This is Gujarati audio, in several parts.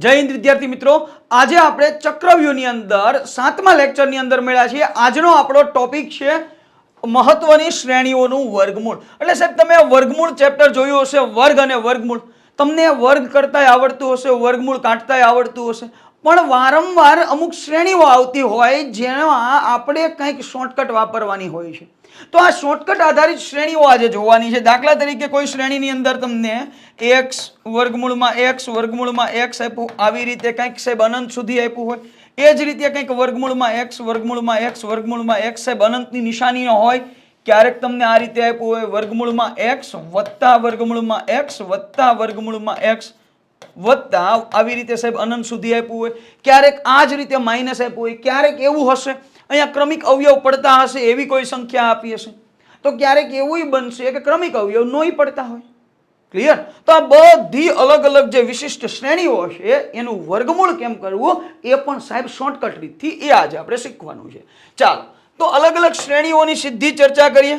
જય હિન્દ વિદ્યાર્થી મિત્રો, આજે આપણે ચક્રવ્યુહની અંદર 7મા લેક્ચરની અંદર મળ્યા છીએ। આજનો આપણો ટોપિક છે મહત્વની શ્રેણીઓનું વર્ગમૂળ। એટલે સાહેબ તમે વર્ગમૂળ ચેપ્ટર જોયું હશે, વર્ગ અને વર્ગમૂળ। તમને વર્ગ કરતાંય આવડતું હશે, વર્ગમૂળ કાઢતાંય આવડતું હશે, પણ વારંવાર અમુક શ્રેણીઓ આવતી હોય જેમાં આપણે કંઈક શોર્ટકટ વાપરવાની હોય છે। તો આ શોર્ટકટ આધારિત શ્રેણીઓ આજે જોવાની છે। દાખલા તરીકે કોઈ શ્રેણીની અંદર તમને x વર્ગમૂળમાં x વર્ગમૂળમાં x આપ્યું, આવી રીતે કંઈક સાહેબ અનંત સુધી આપ્યું હોય। એ જ રીતે કંઈક વર્ગમૂળમાં x વર્ગમૂળમાં x વર્ગમૂળમાં x સાહેબ અનંતની નિશાની ન હોય। ક્યારેક તમને આ રીતે આપ્યું હોય વર્ગમૂળમાં x વત્તા વર્ગમૂળમાં x વત્તા વર્ગમૂળમાં x વત્તા આવી રીતે સાહેબ અનંત સુધી આપ્યું હોય। ક્યારેક આ જ રીતે માઇનસ આપ્યું હોય। ક્યારેક એવું હશે અહીંયા ક્રમિક અવયવ પડતા હશે એવી કોઈ સંખ્યા આપી હશે, તો ક્યારેક એવું બનશે કે ક્રમિક અવયવ નોય પડતા હોય। ક્લિયર? તો આ બધી અલગ અલગ જે વિશિષ્ટ શ્રેણીઓ છે એનું વર્ગમૂળ કેમ કરવું એ પણ સાહેબ શોર્ટકટ રીતથી એ આજે આપણે શીખવાનું છે। ચાલો તો અલગ અલગ શ્રેણીઓની સીધી ચર્ચા કરીએ।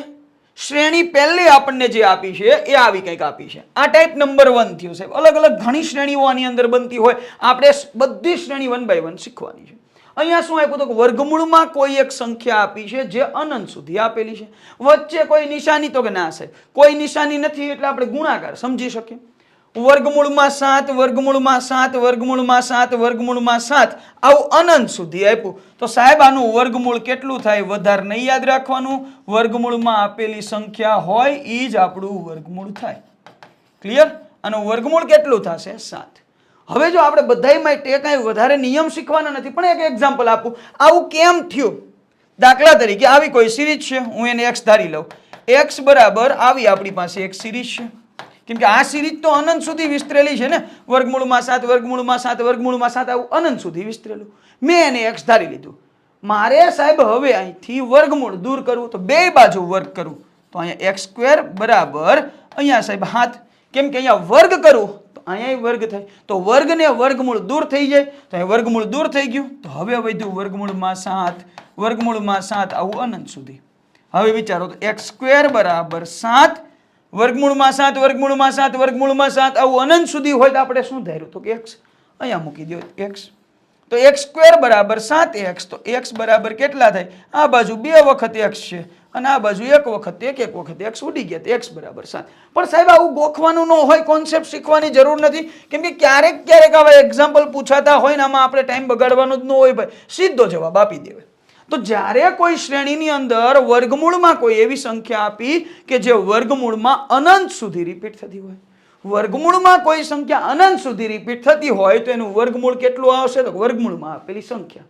શ્રેણી પહેલી આપણને જે આપી છે એ આવી કંઈક આપી છે। આ ટાઈપ નંબર 1 થયું સાહેબ। અલગ અલગ ઘણી શ્રેણીઓ આની અંદર બનતી હોય, આપણે બધી શ્રેણી 1 બાય 1 શીખવાની છે। અહીંયા શું આપ્યું તો વર્ગમૂળમાં કોઈ એક સંખ્યા આપી છે જે અનંત સુધી આપેલી છે, વચ્ચે કોઈ નિશાની તો કે ના સાહેબ કોઈ નિશાની નથી એટલે આપણે ગુણાકાર સમજી શકીએ। વર્ગમૂળમાં 7 વર્ગમૂળમાં 7 વર્ગમૂળમાં 7 વર્ગમૂળમાં 7 આવું અનંત સુધી આપ્યું તો સાહેબ આનું વર્ગમૂળ કેટલું થાય વધારે નહીં યાદ રાખવાનું, વર્ગમૂળમાં આપેલી સંખ્યા હોય એ જ આપણું વર્ગમૂળ થાય। ક્લિયર? આનું વર્ગમૂળ કેટલું થશે? 7। હવે જો આપણે બધાય માટે કાંઈ વધારે નિયમ શીખવાના નથી, પણ એક એક્ઝામ્પલ આપું આવું કેમ થયું। દાખલા તરીકે આવી કોઈ સિરીઝ છે, હું એને x ધારી લઉં, x બરાબર આવી આપણી પાસે એક સિરીઝ છે, કેમ કે આ સિરીઝ તો અનંત સુધી વિસ્તરેલી છે ને, વર્ગમૂળમાં 7 વર્ગમૂળમાં 7 વર્ગમૂળમાં 7 આવું અનંત સુધી વિસ્તરેલું, મેં એને x ધારી લીધું। મારે સાહેબ હવે અહીંથી વર્ગમૂળ દૂર કરવું તો બે બાજુ વર્ગ કરવું, તો અહીંયા x² બરાબર અહીંયા સાહેબ 7, કેમ કે અહીંયા વર્ગ કરવું તો અહીંયા વર્ગ થાય, તો વર્ગ ને વર્ગમૂળ દૂર થઈ જાય, તો અહીં વર્ગમૂળ દૂર થઈ ગયું, તો હવે વધ્યું વર્ગમૂળમાં 7 વર્ગમૂળમાં 7 આવું અનંત સુધી। હવે વિચારો તો x² બરાબર 7 વર્ગમૂળમાં 7 વર્ગમૂળમાં 7 વર્ગમૂળમાં 7 આવું અનંત સુધી હોય તો આપણે શું ધાર્યું તો કે x અહીંયા મૂકી દો x, તો x² બરાબર 7x, તો x બરાબર કેટલા થાય? આ બાજુ 2 વખત x છે અને આ બાજુ 1 વખત 1 વખત x ઉડી ગયા તો x બરાબર 7। પણ સાહેબ આવું ગોખવાનું ન હોય, કોન્સેપ્ટ શીખવાની જરૂર નથી, કેમ કે ક્યારેક ક્યારેક આવા એક્ઝામ્પલ પૂછાતા હોય ને આમાં આપણે ટાઈમ બગાડવાનો જ ન હોય ભાઈ, સીધો જવાબ આપી દેવાય। તો જ્યારે કોઈ શ્રેણીની અંદર વર્ગમૂળમાં કોઈ એવી સંખ્યા આપી કે જે વર્ગમૂળમાં અનંત સુધી રિપીટ થતી હોય, વર્ગમૂળમાં કોઈ સંખ્યા અનંત સુધી રિપીટ થતી હોય તો એનું વર્ગમૂળ કેટલું આવશે તો વર્ગમૂળમાં આપેલી સંખ્યા।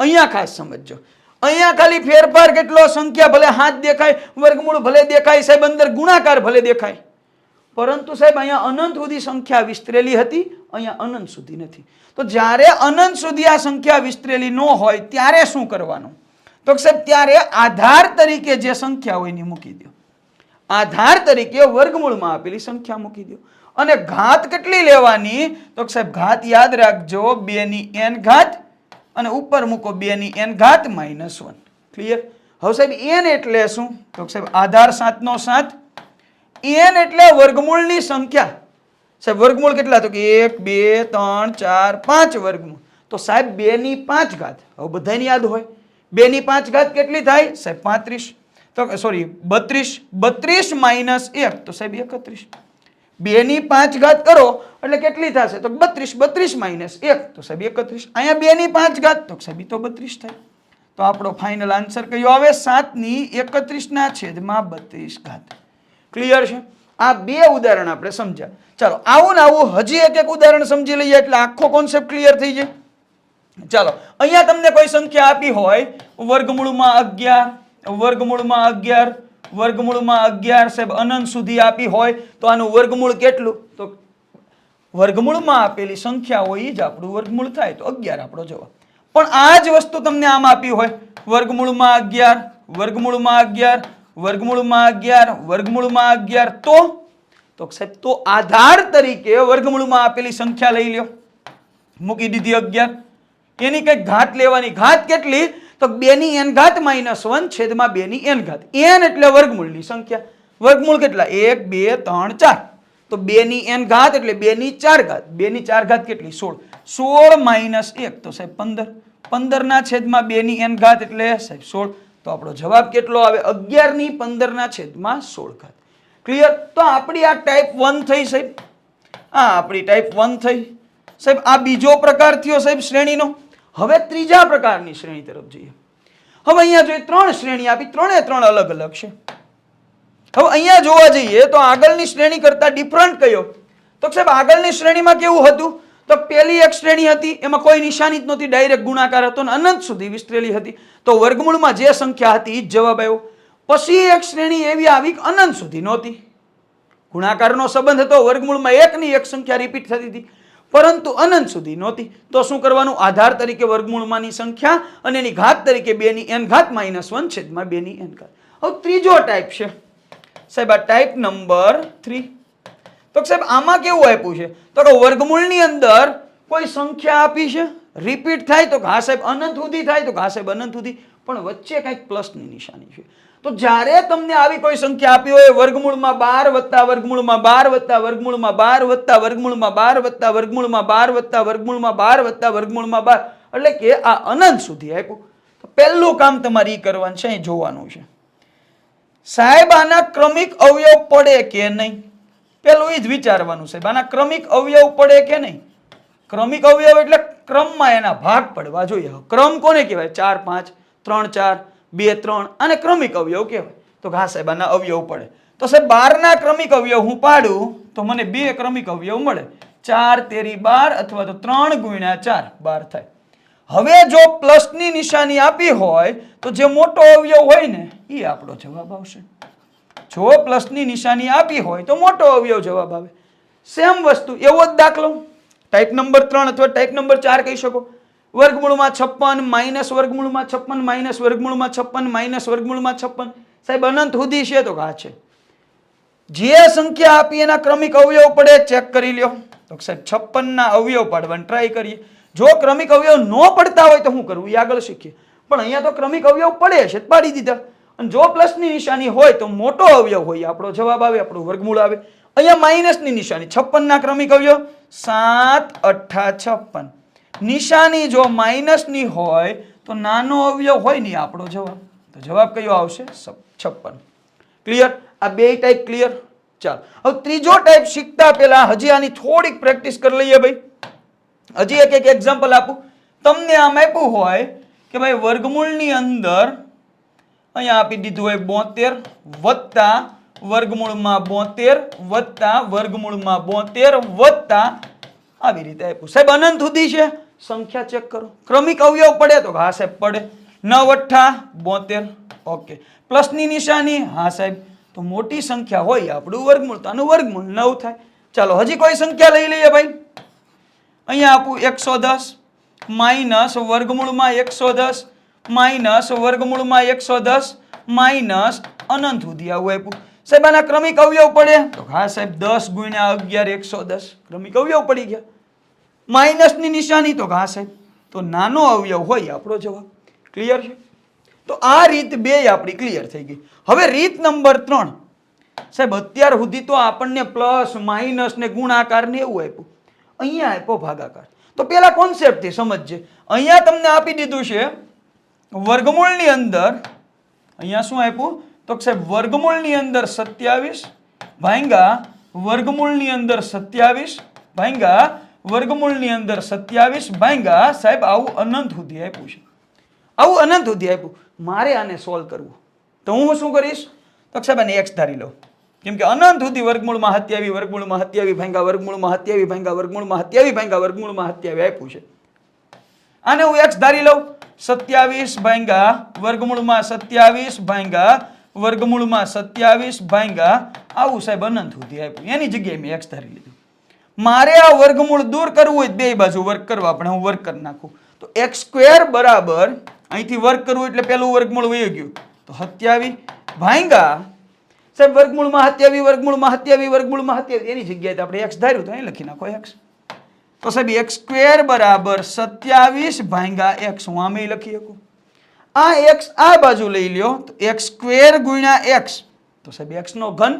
અહીંયા ખાસ સમજજો, અહીંયા ખાલી ફેરફાર કેટલો, સંખ્યા ભલે હાથ દેખાય, વર્ગમૂળ ભલે દેખાય સાહેબ, અંદર ગુણાકાર ભલે દેખાય, પરંતુ સાહેબ અહીંયા અનંત સુધી સંખ્યા વિસ્તરેલી હતી, અહીંયા અનંત સુધી નથી। તો જ્યારે અનંત સુધી આ સંખ્યા વિસ્તરેલી ન હોય ત્યારે શું કરવાનું તો સાહેબ ત્યારે આધાર તરીકે જે સંખ્યા હોય એની મૂકી દો, આધાર તરીકે વર્ગમૂળમાં આપેલી સંખ્યા મૂકી દો, અને ઘાત કેટલી લેવાની તો સાહેબ ઘાત યાદ રાખજો 2 ની n ઘાત અને ઉપર મૂકો 2 ની n ઘાત -1। ક્લિયર? હવે સાહેબ n એટલે શું તો સાહેબ આધાર 7 નો 7, n એટલે વર્ગમૂળની સંખ્યા। સાહેબ વર્ગમૂળ કેટલા તો કે 1 2 3 4 5 વર્ગમૂળ, તો સાહેબ 2 ની 5 ઘાત, હવે બધાને યાદ હોય 2 ની 5 ઘાત કેટલી થાય સાહેબ 35, તો સોરી 32, 32 માઇનસ 1 તો સાહેબ 31, 2 ની 5 ઘાત કરો એટલે કેટલી થશે તો 32, 32 માઇનસ 1 તો સાહેબ 31, અહીંયા 2 ની 5 ઘાત તો સાહેબ તો 32 થાય। તો આપણો ફાઇનલ આન્સર કયો આવે? 7 ની 31 ના છેદમાં 32 ઘાત। ક્લિયર છે? આ બે ઉદાહરણ આપણે સમજ્યા। ચાલો આવું ને આવું હજી એક ઉદાહરણ સમજી લઈએ એટલે આખો કોન્સેપ્ટ ક્લિયર થઈ જાય। ચાલો અહીંયા તમને કોઈ સંખ્યા આપી હોય વર્ગમૂળમાં 11 વર્ગમૂળમાં 11 વર્ગમૂળમાં 11 સાહેબ અનંત સુધી આપી હોય તો આનું વર્ગમૂળ કેટલું તો વર્ગમૂળમાં આપેલી સંખ્યા હોય એ જ આપણું વર્ગમૂળ થાય, તો 11 આપણો જવાબ। પણ આ જ વસ્તુ તમને આમ આપી હોય વર્ગમૂળમાં 11 વર્ગમૂળમાં 11 વર્ગમૂળમાં 11 વર્ગમૂળમાં 11 તો સાહેબ તો આધાર તરીકે વર્ગમૂળમાં આપેલી સંખ્યા લઈ લ્યો, મૂકી દીધી 11, એની કઈક ઘાત લેવાની, ઘાત કેટલી તો 2 ની n ઘાત -1 છેદમાં 2 ની n ઘાત, n એટલે વર્ગમૂળની સંખ્યા, વર્ગમૂળ કેટલા 1 2 3 4, તો 2 ની n ઘાત એટલે 2 ની 4 ઘાત. 2 ની 4 ઘાત કેટલી? 16. 16 માઇનસ 1 તો સાહેબ 15. 15 ના છેદમાં 2 ની n ઘાત એટલે સાહેબ 16. તો આપણો જવાબ કેટલો આવે? 11 ની 15 ના છેદમાં 16 ઘાત. ક્લિયર? તો આપણી આ ટાઈપ 1 થઈ સાહેબ. આ આપણી ટાઈપ 1 થઈ સાહેબ. આ બીજો પ્રકાર થયો સાહેબ શ્રેણીનો. હવે ત્રીજા પ્રકારની શ્રેણી તરફ જઈએ. હવે અહીંયા જોઈએ 3 શ્રેણી આપી, ત્રણે ત્રણ અલગ અલગ છે. હવે અહીંયા જોવા જઈએ તો આગળની શ્રેણી કરતા ડિફરન્ટ કયો? તો સાહેબ આગળની શ્રેણીમાં કેવું હતું? તો પહેલી એક શ્રેણી હતી એમાં કોઈ નિશાની જ નહોતી, ડાયરેક્ટ ગુણાકાર હતો અને અનંત સુધી વિસ્તરેલી હતી. તો વર્ગમૂળમાં જે સંખ્યા હતી એ જ જવાબ આવ્યો. પછી એક શ્રેણી એવી આવી કે અનંત સુધી નહોતી, ગુણાકારનો સંબંધ હતો, વર્ગમૂળમાં એકની એક સંખ્યા રિપીટ થતી હતી, પરંતુ અનંત સુધી નહોતી. તો શું કરવાનું? આધાર તરીકે વર્ગમૂળમાંની સંખ્યા અને એની ઘાત તરીકે 2 ની n ઘાત માઇનસ 1 છેદમાં 2 ની n ઘાત. હવે ત્રીજો ટાઈપ છે સાહેબ, આ ટાઈપ નંબર 3. તો સાહેબ આમાં કેવું આપ્યું છે? તો કે વર્ગમૂળની અંદર કોઈ સંખ્યા આપી છે, રિપીટ થાય તો હા સાહેબ અનંત સુધી થાય, તો હા સાહેબ અનંત સુધી, પણ વચ્ચે કંઈક પ્લસની નિશાની છે. તો જ્યારે તમને આવી કોઈ સંખ્યા આપી હોય, વર્ગમૂળમાં 12 વત્તા વર્ગમૂળમાં 12 વત્તા વર્ગમૂળમાં 12 વત્તા વર્ગમૂળમાં 12 વત્તા વર્ગમૂળમાં 12 વત્તા વર્ગમૂળમાં 12 વત્તા વર્ગમૂળમાં 12, એટલે કે આ અનંત સુધી આપ્યું. તો પહેલું કામ તમારે એ કરવાનું છે, અહીં જોવાનું છે સાહેબ આના ક્રમિક અવયવ પડે કે નહીં. પેલું એ જ વિચારવાનું સાહેબ, આના ક્રમિક અવયવ પડે કે નહીં. ક્રમિક અવયવ એટલે ક્રમમાં એના ભાગ પડવા જોઈએ. ક્રમ કોને કહેવાય? 4 5, 3 4, 2 3, આને ક્રમિક અવયવ કહેવાય. તો હા સાહેબ આના અવયવ પડે. તો સાહેબ 12 ના ક્રમિક અવયવ હું પાડું તો મને 2 ક્રમિક અવયવ મળે. 4 તેરી 12 અથવા તો 3 ગુણ્યા 4 12 થાય. હવે જો પ્લસની નિશાની આપી હોય તો જે મોટો અવયવ હોય ને એ આપણો જવાબ આવશે. જો પ્લસની નિશાની આપી હોય તો મોટો અવયવ જવાબ આવે. સેમ વસ્તુ, એવો જ દાખલો ટાઈપ નંબર 3 અથવા ટાઈપ નંબર 4 કહી શકો. વર્ગમૂળમાં 56 માઇનસ વર્ગમૂળમાં 56 માઇનસ વર્ગમૂળમાં 56 માઇનસ વર્ગમૂળમાં 56. સાહેબ અનંત સુધી છે તો આ છે. જે સંખ્યા આપી એના ક્રમિક અવયવ પડે ચેક કરી લ્યો. તો સાહેબ 56 ના અવયવ પાડવાનું ટ્રાય કરીએ. જો ક્રમિક અવયવ ન પડતા હોય તો શું કરવું એ આગળ શીખીએ. પણ અહીંયા તો ક્રમિક અવયવ પડે છે પાડી દીધા. અને જો પ્લસની નિશાની હોય તો મોટો અવયવ હોય આપણો જવાબ આવે, આપણું વર્ગમૂળ આવે. અહીંયા માઇનસની નિશાની, 56 ના ક્રમિક અવયવ 7 8 56. નિશાની જો માઇનસની હોય તો નાનો અવયવ હોય ને આપણો જવાબ. તો જવાબ કયો આવશે? 56. ક્લિયર? આ બે ટાઈપ ક્લિયર. ચાલો હવે ત્રીજો ટાઈપ શીખતા પહેલા હજી આની થોડીક પ્રેક્ટિસ કરી લઈએ ભાઈ. હજી એક એક્ઝામ્પલ આપું. તમને આમ આપ્યું હોય કે ભાઈ વર્ગમૂળની અંદર અહીંયા આપી દીધું હોય 72 વત્તા વર્ગમૂળમાં 72 વત્તા વર્ગમૂળમાં 72 વત્તા આવી રીતે આપ્યું. સાહેબ અનંત સુધી છે, સંખ્યા ચેક કરો. ક્રમિક અવયવ પડે તો હા સાહેબ પડે. 9 8 72. ઓકે. પ્લસની નિશાની હા સાહેબ, તો મોટી સંખ્યા હોય આપણું વર્ગમૂળ, તો આનું વર્ગમૂળ 9 થાય. ચાલો હજી કોઈ સંખ્યા લઈ લઈએ ભાઈ. અહીંયા આપું 110 માઇનસ વર્ગમૂળમાં 110 માઇનસ વર્ગમૂળમાં 110 માઇનસ અનંત સુધી આવું આપ્યું. સાહેબ આના ક્રમિક અવયવ પડે તો હા સાહેબ 10 ગુણ્યા 11 110 ક્રમિક અવયવ પડી ગયા. માઇનસની નિશાની તો હા સાહેબ, તો નાનો અવયવ હોય આપણો જવાબ. ક્લિયર છે? તો આ રીત બે આપણી ક્લિયર થઈ ગઈ. હવે રીત નંબર 3 સાહેબ, અત્યાર સુધી તો આપણને પ્લસ માઇનસ ને ગુણાકાર ને એવું આપ્યું, અહીંયા આપ્યો ભાગાકાર. તો પેલા કોન્સેપ્ટથી સમજજે. અહીંયા તમને આપી દીધું છે વર્ગમૂળની અંદર, અહીંયા શું આપ્યું તો સાહેબ વર્ગમૂળની અંદર 27 ભાગ્યા વર્ગમૂળની અંદર 27 ભાગ્યા વર્ગમૂળની અંદર 27 ભાગ્યા સાહેબ આવું અનંત સુધી આપ્યું છે. આવું અનંત સુધી આપ્યું. મારે આને સોલ્વ કરવું તો હું શું કરીશ તો સાહેબ આને x ધારી લઉં. કેમ કે અનંત સુધી વર્ગમૂળમાં 27 વર્ગમૂળમાં 27 ભાગ્યા વર્ગમૂળમાં 27 ભાગ્યા વર્ગમૂળમાં 27 ભાગ્યા વર્ગમૂળમાં 27 આપ્યું છે. આને હું x ધારી લઉં. 27 ભાગ્યા વર્ગમૂળમાં 27 ભાગ્યા વર્ગમૂળમાં 27 ભાગ્યા આવું સાહેબ અનંત સુધી આપ્યું. એની જગ્યાએ મેં x ધારી લીધું. મારે આ વર્ગમૂળ દૂર કરવું હોય બે બાજુ વર્ગ કરવા, પણ હું વર્ગ કરી નાખું તો x² બરાબર અહીંથી વર્ગ કરવું એટલે પેલું વર્ગમૂળ વહી ગયું તો 27 ભાગ્યા સાહેબ વર્ગમૂળમાં 27 વર્ગમૂળમાં 27 વર્ગમૂળમાં 27 એની જગ્યાએ આપણે x ધાર્યું તો અહીં લખી નાખો x. તો સાહેબ x² બરાબર 27 ભાગ્યા x. હું આમે લખી શકું. આ x આ બાજુ લઈ લ્યો તો x² ગુણ્યા x, તો સાહેબ x નો ઘન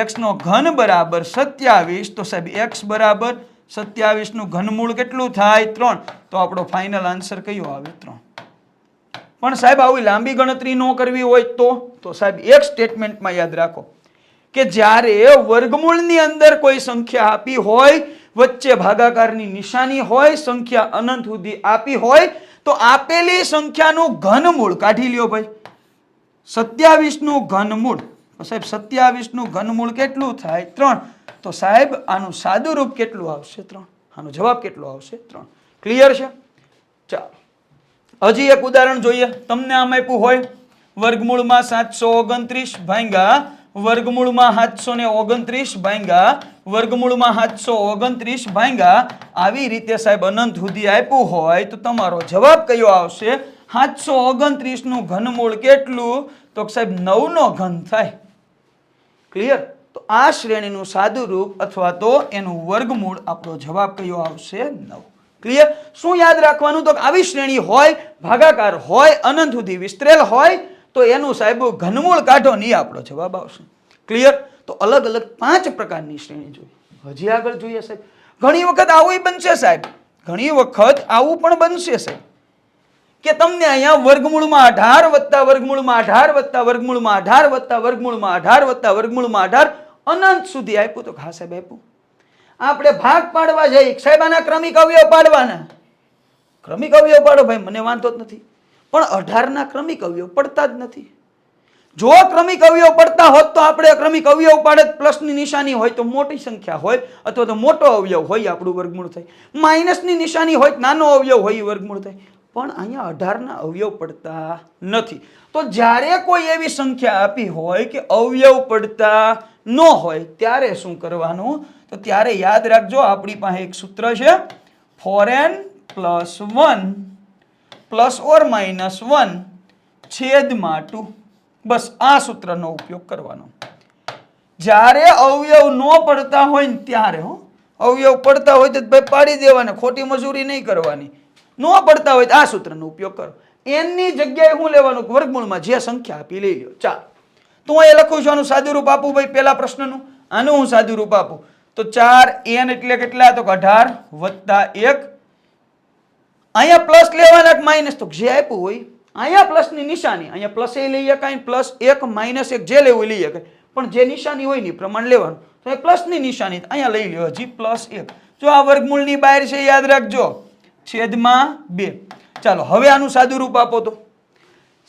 x નો ઘન બરાબર 27, તો સાહેબ x બરાબર 27 નું ઘનમૂળ કેટલું થાય? 3. તો આપણો ફાઇનલ આન્સર કયો આવે? 3. પણ સાહેબ આવી લાંબી ગણતરી ન કરવી હોય તો સાહેબ એક સ્ટેટમેન્ટમાં યાદ રાખો કે જ્યારે વર્ગમૂળની અંદર કોઈ સંખ્યા આપી હોય, વચ્ચે ભાગાકારની નિશાની હોય, સંખ્યા અનંત સુધી આપી હોય, તો આપેલી સંખ્યાનું ઘનમૂળ કાઢી લ્યો ભાઈ. 27 નું ઘનમૂળ, સાહેબ 27 નું ઘનમૂળ કેટલું થાય? 3. તો સાહેબ આનું સાદું રૂપ કેટલું આવશે? 3. આનો જવાબ કેટલો આવશે? 3. ક્લિયર છે? ચાલો હજી એક ઉદાહરણ જોઈએ. તમને આમ આપ્યું હોય વર્ગમૂળમાં 729 ભાગ્યા વર્ગમૂળમાં 729 ભાગ્યા વર્ગમૂળમાં 729 ભાગ્યા આવી રીતે સાહેબ અનંત સુધી આપ્યું હોય તો તમારો જવાબ કયો આવશે? 729 નું ઘનમૂળ કેટલું? તો સાહેબ 9 નો ઘન થાય. ક્લિયર? તો આ શ્રેણીનું સાદું રૂપ અથવા તો એનું વર્ગમૂળ આપણો જવાબ કયો આવશે? 9. ક્લિયર? શું યાદ રાખવાનું? તો આવી શ્રેણી હોય, ભાગાકાર હોય, અનંત સુધી વિસ્તરેલ હોય તો એનું સાહેબ ઘનમૂળ કાઢો નહીં, આપણો જવાબ આવશે. ક્લિયર? તો અલગ અલગ 5 પ્રકારની શ્રેણી જોઈએ. હજી આગળ જોઈએ સાહેબ. ઘણી વખત આવું બનશે સાહેબ, ઘણી વખત આવું પણ બનશે સાહેબ કે તમને અહીંયા વર્ગમૂળમાં 18 વત્તા વર્ગમૂળમાં 18 વત્તા વર્ગમૂળમાં 18 વત્તા વર્ગમૂળમાં 18 વત્તા વર્ગમૂળમાં 18 અનંત સુધી આપ્યું. તો હા સાહેબ આપ્યું. આપણે ભાગ પાડવા જઈએ સાહેબ, આના ક્રમિક અવયવ પાડવાના. ક્રમિક અવયવ પાડો ભાઈ, મને વાંધો જ નથી, પણ 18 ના ક્રમિક અવયવ પડતા જ નથી. જો ક્રમિક અવયવ પડતા હોત તો આપણે ક્રમિક અવયવ પાડે, પ્લસની નિશાની હોય તો મોટી સંખ્યા હોય અથવા તો મોટો અવયવ હોય આપણું વર્ગમૂળ થાય, માઇનસની નિશાની હોય નાનો અવયવ હોય વર્ગમૂળ થાય. પણ અહીંયા 18 ના અવયવ પડતા નથી. તો જ્યારે કોઈ એવી સંખ્યા આપી હોય કે અવયવ પડતા ન હોય ત્યારે શું કરવાનું? તો ત્યારે યાદ રાખજો આપણી પાસે એક સૂત્ર છે, 4n + 1 + or -1 છેદમાં 2. બસ આ સૂત્રનો ઉપયોગ કરવાનો. જ્યારે અવયવ ન પડતા હોય ને ત્યારે, અવયવ પડતા હોય તો ભાઈ પાડી દેવાના, ખોટી મજૂરી નહીં કરવાની. ન પડતા હોય તો આ સૂત્રનો ઉપયોગ કરો. n ની જગ્યાએ હું લેવાનું? વર્ગમૂળમાં જે સંખ્યા આપી લઈ લો. ચાલો તો હું એ લખું છું, આનું સાદું રૂપ આપું ભાઈ. પેલા પ્રશ્નનું આનું હું સાદું રૂપ આપું તો 4n એટલે કેટલા? તો 18 વત્તા 1. અહીંયા પ્લસ લેવાના કે માઇનસ? તો જે આપ્યું હોય અહીંયા પ્લસની નિશાની, અહીંયા પ્લસ એ લઈ શકાય, +1 -1 જે લેવું લઈ શકાય, પણ જે નિશાની હોય ને પ્રમાણ લેવાનું. તો એ પ્લસની નિશાની અહીંયા લઈ લ્યો, હજી +1. જો આ વર્ગમૂળની બહાર છે યાદ રાખજો, છેદમાં 2. ચાલો હવે આનું સાદું રૂપ આપો તો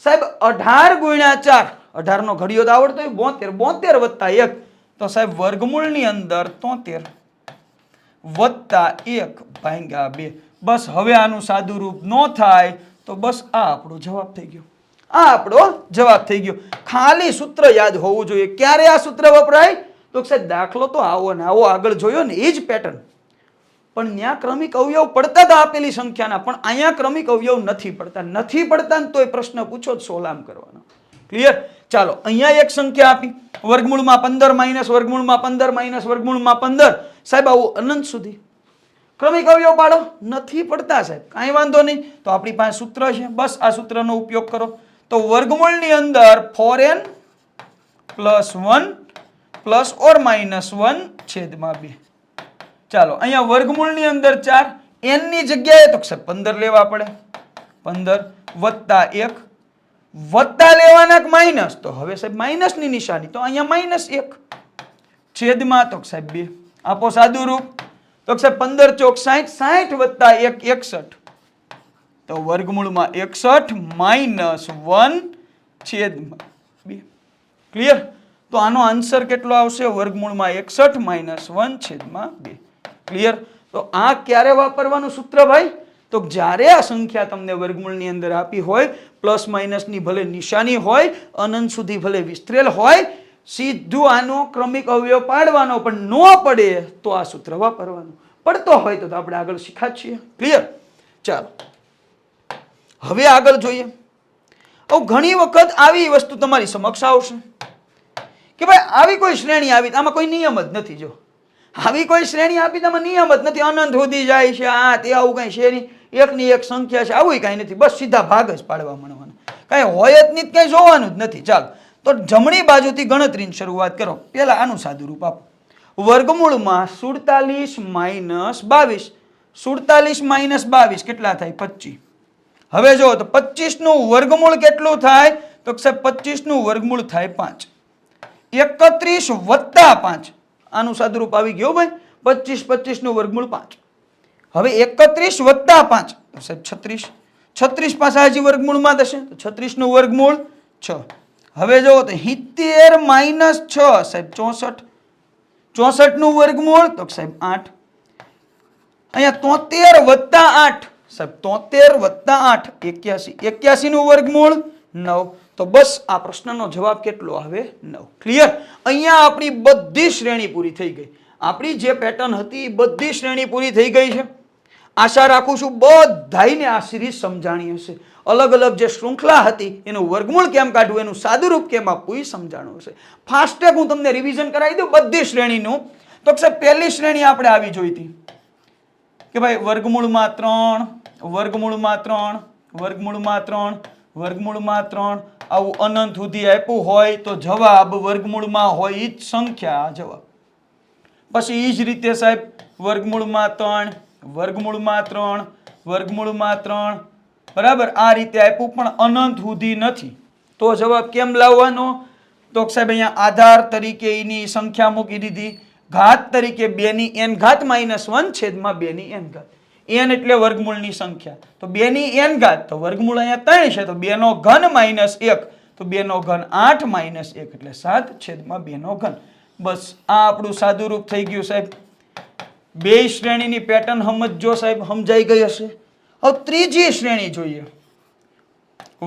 સાહેબ 18 × 4, 18 નો ઘડિયો તો આવડતો હોય, 72, 72 વત્તા 1. તો સાહેબ વર્ગમૂળની અંદર 73 વત્તા 1 ભાગ્યા 2. બસ હવે આનું સાદું રૂપ ન થાય તો બસ આ આપણો જવાબ થઈ ગયો. આ આપણો જવાબ થઈ ગયો. ખાલી સૂત્ર યાદ હોવું જોઈએ. ક્યારે આ સૂત્ર વપરાય? તો સાહેબ દાખલો તો આવો ને આવો આગળ જોયો ને એ જ પેટર્ન, પણ ત્યાં ક્રમિક અવયવ પડતા હતા આપેલી સંખ્યાના, પણ અહીંયા ક્રમિક અવયવ નથી પડતા ને તોય પ્રશ્ન પૂછો જ સોલામ કરવાનો. ક્લિયર? ચાલો અહીંયા એક સંખ્યા આપી, વર્ગમૂળમાં 15 - વર્ગમૂળમાં 15 - વર્ગમૂળમાં 15. સાહેબ આવું અનંત સુધી ક્રમિક અવયવ પાડો, નથી પડતા સાહેબ, કાંઈ વાંધો નહીં. તો આપણી પાસે સૂત્ર છે, બસ આ સૂત્રનો ઉપયોગ કરો. તો વર્ગમૂળની અંદર 4n + 1 + or -1 છેદમાં 2. ચાલો અહીંયા વર્ગમૂળની અંદર 4, n ની જગ્યાએ તો 15 લેવા પડે, 15 વત્તા 1 વત્તા લેવાના કે માઇનસ? તો હવે સાહેબ માઇનસની નિશાની, તો અહીંયા -1 છેદમાં તો સાહેબ 2. આપો સાદું રૂપ. તો સાહેબ 15 × 4 = 60, 60 વત્તા 1 = 61. તો વર્ગમૂળમાં 61 - 1 છેદમાં 2. ક્લિયર? તો આનો આન્સર કેટલો આવશે? વર્ગમૂળમાં 61 - 1 છેદમાં 2. ક્લિયર? તો આ ક્યારે વાપરવાનું સૂત્ર ભાઈ? તો જ્યારે આ સંખ્યા તમને વર્ગમૂળની અંદર આપી હોય, પ્લસ માઇનસની ભલે નિશાની હોય, અનંત સુધી ભલે વિસ્તરેલ હોય, સીધું આનો ક્રમિક અવયવ પાડવાનો, પણ ન પડે તો આ સૂત્ર વાપરવાનું. પડતો હોય તો આપણે આગળ શીખ્યા છીએ. ક્લિયર? ચાલો હવે આગળ જોઈએ. ઘણી વખત આવી વસ્તુ તમારી સમક્ષ આવશે કે ભાઈ આવી કોઈ શ્રેણી આવી, આમાં કોઈ નિયમ જ નથી. જો આવી કોઈ શ્રેણી આપી આમાં નિયમ જ નથી, અનંત સુધી જાય છે, આ તે આવું કઈ છે નહીં, એકની એક સંખ્યા છે, આવું કઈ નથી, બસ સીધા ભાગ જ પાડવા માંડવાના, કઈ હોય જ નહીં, કઈ જોવાનું જ નથી. ચાલો તો જમણી બાજુથી ગણતરીની શરૂઆત કરો. પહેલા આનું સાદું રૂપ આપો. વર્ગમૂળમાં 47 માઇનસ 22. 47 માઇનસ 22 કેટલા થાય? 25. હવે જો તો 25 નું વર્ગમૂળ કેટલું થાય? તો સાહેબ 25 નું વર્ગમૂળ થાય 5. 31 વત્તા 5 આનું સાદું રૂપ આવી ગયું ભાઈ. 25 નું વર્ગમૂળ 5. હવે 31 વત્તા 5 તો સાહેબ 36. 36 પાછા હજી વર્ગમૂળમાં થશે તો 36 નું વર્ગમૂળ 6. હવે જો તો 70 માઇનસ 6 સાહેબ 64. 64 નું વર્ગમૂળ તો સાહેબ 8. અહીંયા 73 વત્તા 8 સાહેબ 73 વત્તા 8 81. 81 નું વર્ગમૂળ 9. તો બસ આ પ્રશ્નનો જવાબ કેટલો આવે? 9. ક્લિયર? અહીંયા આપણી બધી શ્રેણી પૂરી થઈ ગઈ. આપણી જે પેટર્ન હતી એ બધી શ્રેણી પૂરી થઈ ગઈ છે. આશા રાખું છું બધાને આ સિરીઝ સમજાણી હશે. અલગ અલગ જે શૃંખલા હતી એનું વર્ગમૂળ કેમ કાઢવું, એનું સાદું રૂપ કેમ આપવું એ સમજાણું હશે. ફાસ્ટેગ હું તમને રિવિઝન કરાવી દઉં બધી શ્રેણીનું. તો સાહેબ પહેલી શ્રેણી આપણે આવી જોઈ હતી કે ભાઈ વર્ગમૂળમાં 3 વર્ગમૂળમાં 3 વર્ગમૂળમાં 3 વર્ગમૂળમાં 3 આવું અનંત સુધી આપ્યું હોય તો જવાબ વર્ગમૂળમાં હોય એ જ સંખ્યા જવાબ. પછી એ જ રીતે સાહેબ વર્ગમૂળમાં 3 વર્ગમૂળમાં 3 વર્ગમૂળમાં 3 બરાબર આ રીતે આપ્યું પણ અનંત સુધી નથી તો જવાબ કેમ લાવવાનો? તો સાહેબ અહીંયા આધાર તરીકે એની સંખ્યા મૂકી દીધી, ઘાત તરીકે 2 ની n ઘાત માઇનસ 1 છેદમાં 2 ની n ઘાત. n એટલે વર્ગમૂળની સંખ્યા તો 2 ની n ઘાત તો વર્ગમૂળ અહીંયા 3 છે તો 2 નો ઘન માઇનસ 1 તો 2 નો ઘન 8 માઇનસ 1 એટલે 7 છેદમાં 2 નો ઘન. બસ આ આપણું સાદું રૂપ થઈ ગયું સાહેબ. બે શ્રેણીની પેટર્ન સમજો સાહેબ, સમજાઈ ગઈ હશે. હવે ત્રીજી શ્રેણી જોઈએ.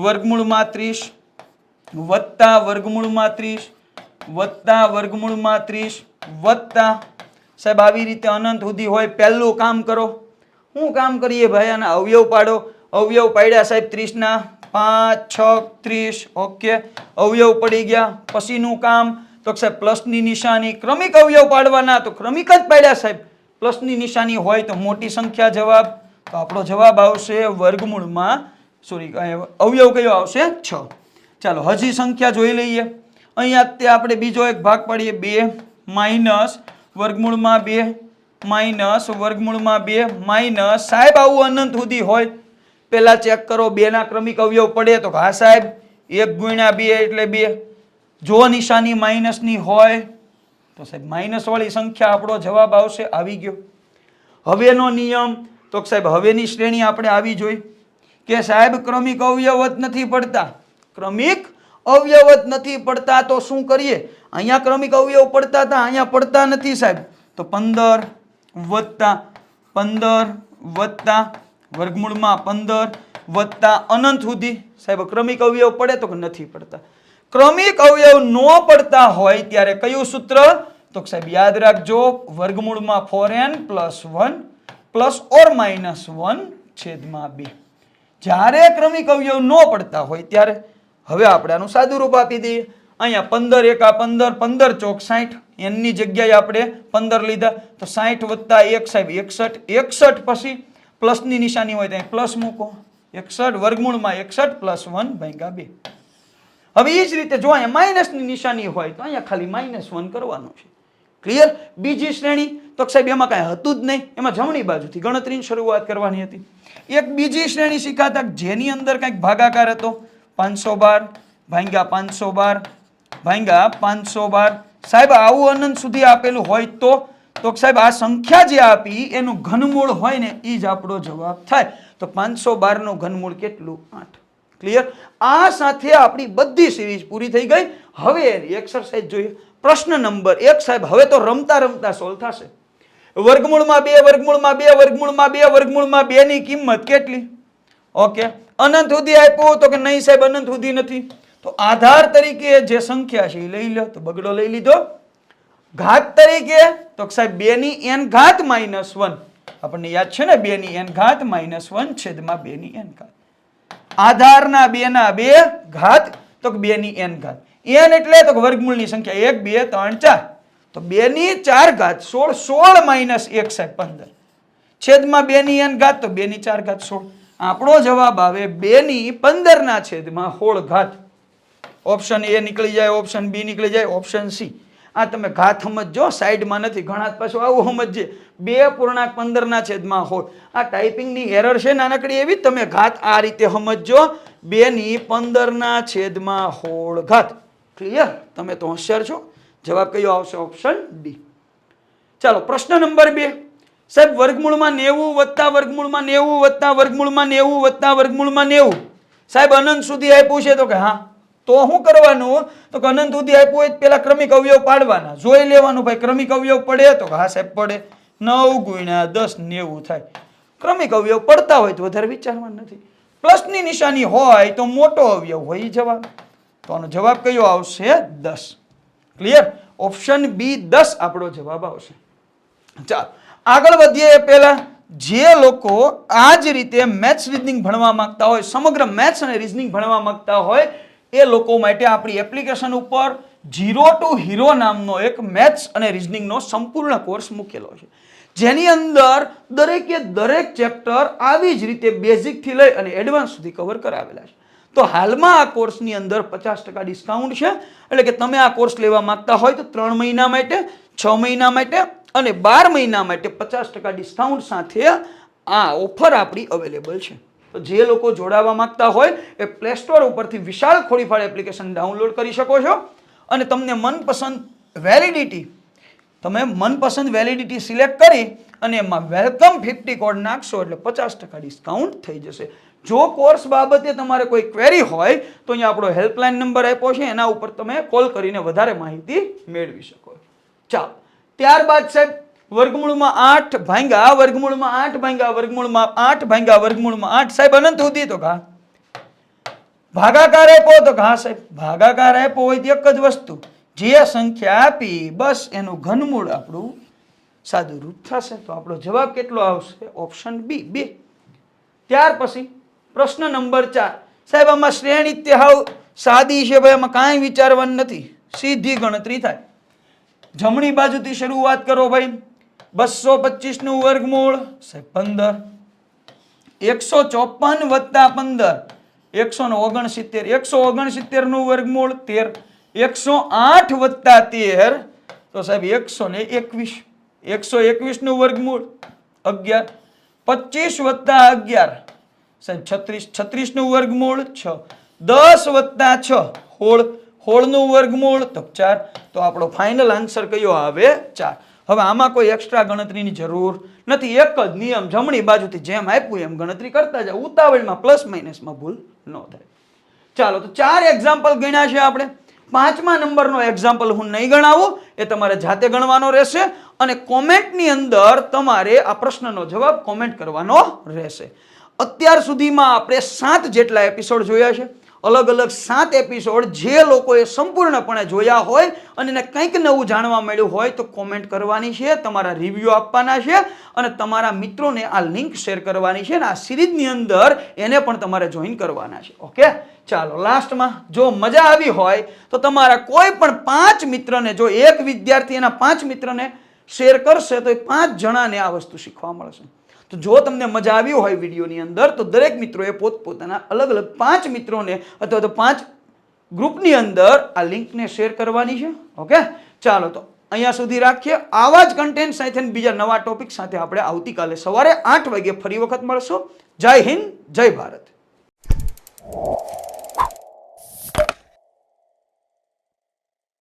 વર્ગમૂળમાં 30 વત્તા વર્ગમૂળમાં 30 વત્તા વર્ગમૂળમાં 30 વત્તા સાહેબ આવી રીતે અનંત સુધી હોય. પહેલું કામ કરો. શું કામ કરીએ ભાઈ? આના અવયવ પાડો. અવયવ પાડ્યા સાહેબ 30 ના 5 6 30. ઓકે અવયવ પડી ગયા. પછીનું કામ તો સાહેબ પ્લસની નિશાની. ક્રમિક અવયવ પાડવાના તો ક્રમિક જ પાડ્યા સાહેબ. પ્લસની નિશાની હોય તો મોટી સંખ્યા જવાબ. તો આપણો જવાબ આવશે વર્ગમૂળમાં અવયવ કયો આવશે? 6. ચાલો હજી સંખ્યા જોઈ લઈએ. અહીંયા તે આપણે બીજો એક ભાગ પાડીએ 2 માઇનસ વર્ગમૂળમાં 2 માઇનસ વર્ગમૂળમાં 2 માઇનસ સાહેબ આવું અનંત સુધી હોય. પહેલા ચેક કરો 2 ના ક્રમિક અવયવ પડે તો હા સાહેબ 1 ગુણ્યા 2 એટલે 2. જો નિશાની માઇનસની હોય તો સાહેબ માઇનસ વાળી સંખ્યા આપણો જવાબ આવશે. આવી ગયો. હવેનો નિયમ તો સાહેબ હવેની શ્રેણી આપણે આવી જોઈ કે સાહેબ ક્રમિક અવયવ જ નથી પડતા. ક્રમિક અવયવ જ નથી પડતા તો શું કરીએ? અહીંયા ક્રમિક અવયવ પડતા હતા, અહીંયા પડતા નથી સાહેબ. તો 15 વત્તા 15 વત્તા વર્ગમૂળમાં 15 વત્તા અનંત સુધી સાહેબ ક્રમિક અવયવ પડે તો નથી પડતા. ક્રમિક અવયવ નો પડતા હોય ત્યારે કયું સૂત્ર? તો સાહેબ યાદ રાખજો વર્ગમૂળમાં 4n + 1 પ્લસ ઓર માઇનસ 1 છેદમાં 2. જ્યારે ક્રમિક અવયવ નો પડતા હોય ત્યારે હવે આપણે આનું સાદું રૂપ આપી દઈએ. અહીંયા 15 એકા 15 15 ચોક 60 n ની જગ્યાએ આપણે 15 લીધા તો 60 વત્તા 1 સાહેબ 61. 61 પછી પ્લસની નિશાની હોય તો પ્લસ મૂકો. 61 વર્ગમૂળમાં 61 + 1 ભાગ્યા 2. હવે એ જ રીતે જો અહીંયા માઇનસની નિશાની હોય તો અહીંયા ખાલી -1 કરવાનું છે. ક્લિયર? બીજી શ્રેણી તો સાહેબ એમાં કાંઈ હતું જ નહીં. એમાં જમણી બાજુથી ગણતરીની શરૂઆત કરવાની હતી. એક બીજી શ્રેણી શીખાતા જેની અંદર કંઈક ભાગાકાર હતો 512 ભાગ્યા 512 ભાગ્યા 512. સાહેબ આવું અનંત સુધી આપેલું હોય તો સાહેબ આ સંખ્યા જે આપી એનું ઘનમૂળ હોય ને એ જ આપણો જવાબ થાય. તો 512 નું ઘનમૂળ કેટલું? 8. ક્લિયર? આ સાથે આપણી બધી સિરીઝ પૂરી થઈ ગઈ. હવે એની એક્સરસાઇઝ જોઈએ. પ્રશ્ન નંબર 1 સાહેબ હવે તો રમતા રમતા સોલ્વ થશે. વર્ગમૂળમાં 2 વર્ગમૂળમાં 2 વર્ગમૂળમાં 2 વર્ગમૂળમાં 2 ની કિંમત કેટલી? ઓકે અનંત સુધી આપ્યું તો કે નહીં સાહેબ અનંત સુધી નથી. તો આધાર તરીકે જે સંખ્યા છે એ લઈ લો. તો બગડો લઈ લીધો. ઘાત તરીકે તો સાહેબ 2 ની n ઘાત -1. આપણને યાદ છે ને 2 ની n ઘાત -1 છેદમાં 2 ની n ઘાત. આધારના 2 ના 2 ઘાત તો 2 ની n ઘાત. n એટલે તો વર્ગમૂળની સંખ્યા 1 2 3 4 તો 2 ની 4 ઘાત 16 16 માઇનસ 1 સાહેબ 15 છેદમાં 2 ની n ઘાત તો 2 ની 4 ઘાત 16. આપણો જવાબ આવે 2 ની 15 ના છેદમાં 16 ઘાત. ઓપ્શન એ નીકળી જાય, ઓપ્શન બી નીકળી જાય, ઓપ્શન સી. આ તમે ઘાત સમજજો, સાઈડમાં નથી. ઘણા પાછું આવું સમજજે 2.15/16. આ ટાઈપિંગની એરર છે નાનકડી એવી. તમે ઘાત આ રીતે સમજજો, 2.15/16. ક્લિયર? તમે તો હોશિયાર છો. જવાબ કયો આવશે? Option D. ચાલો પ્રશ્ન નંબર 2. સાહેબ વર્ગમૂળમાં 90 વત્તા વર્ગમૂળમાં 90 વત્તા વર્ગમૂળમાં 90 વત્તા વર્ગમૂળમાં 90. સાહેબ અનંત સુધી આપ્યું છે તો કે હા. તો શું કરવાનું? તો કે અનંત સુધી આપ્યું હોય પેલા ક્રમિક અવયવ પાડવાના. જોઈ લેવાનું ભાઈ ક્રમિક અવયવ પડે તો હા સાહેબ પડે. 9 × 10 90 થાય. ક્રમિક અવયવ પડતા હોય તો વધારે વિચારવાનું નથી. પ્લસની નિશાની હોય તો મોટો અવયવ હોય જવાબ. તો આનો જવાબ કયો આવશે? 10. ક્લિયર? ઓપ્શન બી 10 આપણો જવાબ આવશે. ચાલો આગળ વધીએ એ પહેલા જે લોકો આ જ રીતે મેથ્સ રીઝનિંગ ભણવા માંગતા હોય, સમગ્ર મેથ્સ અને રીઝનિંગ ભણવા માંગતા હોય એ લોકો માટે આપણી એપ્લિકેશન ઉપર ઝીરો ટુ હીરો નામનો એક મેથ્સ અને રીઝનિંગનો સંપૂર્ણ કોર્સ મૂકેલો છે, જેની અંદર દરેકે દરેક ચેપ્ટર આવી જ રીતે બેઝિકથી લઈ અને એડવાન્સ સુધી કવર કરાવેલા છે. તો હાલમાં આ કોર્સની અંદર 50% ડિસ્કાઉન્ટ છે. એટલે કે તમે આ કોર્સ લેવા માંગતા હોય તો 3 મહિના માટે, 6 મહિના માટે અને 12 મહિના માટે 50% ડિસ્કાઉન્ટ સાથે આ ઓફર આપણી અવેલેબલ છે. તો જે લોકો જોડાવા માંગતા હોય એ પ્લે સ્ટોર ઉપરથી વિશાળ ખોડીફાળ એપ્લિકેશન ડાઉનલોડ કરી શકો છો અને તમને મનપસંદ વેલિડિટી સિલેક્ટ કરી અને એમાં વેલકમ 50 કોડ નાખશો એટલે 50% ડિસ્કાઉન્ટ થઈ જશે. જો કોર્સ બાબતે તમારે કોઈ ક્વેરી હોય તો અહીંયા આપણો હેલ્પલાઇન નંબર આપ્યો છે, એના ઉપર તમે કોલ કરીને વધારે માહિતી મેળવી શકો. ચાલો ત્યારબાદ સાહેબ વર્ગમૂળમાં 8 ભાગ્યા વર્ગમૂળમાં 8 ભાગ્યા વર્ગમૂળમાં 8 ભાગ્યા વર્ગમૂળમાં 8. સાહેબ અનંત સુધી તો ઘા ભાગાકાર આપ્યો તો ઘા સાહેબ ભાગાકાર આપ્યો હોય તો એક જ વસ્તુ, જે સંખ્યા આપી બસ એનું ઘનમૂળ આપણું સાદું રૂપ થશે. તો આપણો જવાબ કેટલો આવશે? Option B 2. ત્યાર પછી પ્રશ્ન નંબર 4. સાહેબ આમાં શ્રેણી તે હાવ સાદી છે ભાઈ, આમાં કાંઈ વિચારવાનું નથી, સીધી ગણતરી થાય. જમણી બાજુથી શરૂઆત કરો ભાઈ. 225 નું વર્ગમૂળ સાહેબ 15, 154 વત્તા 15 169, 169 નું વર્ગમૂળ 13, 108 વત્તા 13 તો સાહેબ 121, 121 નું વર્ગમૂળ 11, 25 વત્તા 11 સાહેબ 36, 36 નું વર્ગમૂળ 6, 10 વત્તા 6 16 નું વર્ગમૂળ તો 4. તો આપણો ફાઇનલ આન્સર કયો આવે? 4. હવે આમાં કોઈ એક્સ્ટ્રા ગણતરીની જરૂર નથી. એક જ નિયમ, જમણી બાજુથી જેમ આપ્યું એમ ગણતરી કરતા જાવ. ઉતાવળમાં પ્લસ માઇનસમાં ભૂલ ન થાય. ચાલો તો 4 એક્ઝામ્પલ ગણ્યા છે આપણે. 5મા નંબરનો એક્ઝામ્પલ હું નહીં ગણાવું, એ તમારે જાતે ગણવાનો રહેશે અને કોમેન્ટની અંદર તમારે આ પ્રશ્નનો જવાબ કોમેન્ટ કરવાનો રહેશે. અત્યાર સુધીમાં આપણે 7 જેટલા એપિસોડ જોયા છે. અલગ અલગ 7 એપિસોડ જે લોકોએ સંપૂર્ણપણે જોયા હોય અને એને કંઈક નવું જાણવા મળ્યું હોય તો કોમેન્ટ કરવાની છે, તમારા રિવ્યૂ આપવાના છે અને તમારા મિત્રોને આ લિંક શેર કરવાની છે અને આ સિરીઝની અંદર એને પણ તમારે જોઈન કરવાના છે. ઓકે, ચાલો લાસ્ટમાં જો મજા આવી હોય તો તમારા કોઈ પણ 5 મિત્રને, જો એક વિદ્યાર્થી એના 5 મિત્રને શેર કરશે તો એ 5 જણાને આ વસ્તુ શીખવા મળશે. તો જો તમને મજા આવી હોય વિડીયોની અંદર તો દરેક મિત્રોએ પોતપોતાના અલગ અલગ 5 મિત્રોને અથવા તો 5 ગ્રુપની અંદર આ લિંકને શેર કરવાની છે. ઓકે, ચાલો તો અહીંયા સુધી રાખીએ. આવા જ કન્ટેન્ટ સાથે બીજા નવા ટોપિક સાથે આપણે આવતીકાલે સવારે 8 વાગે ફરી વખત મળશું. જય હિન્દ, જય ભારત.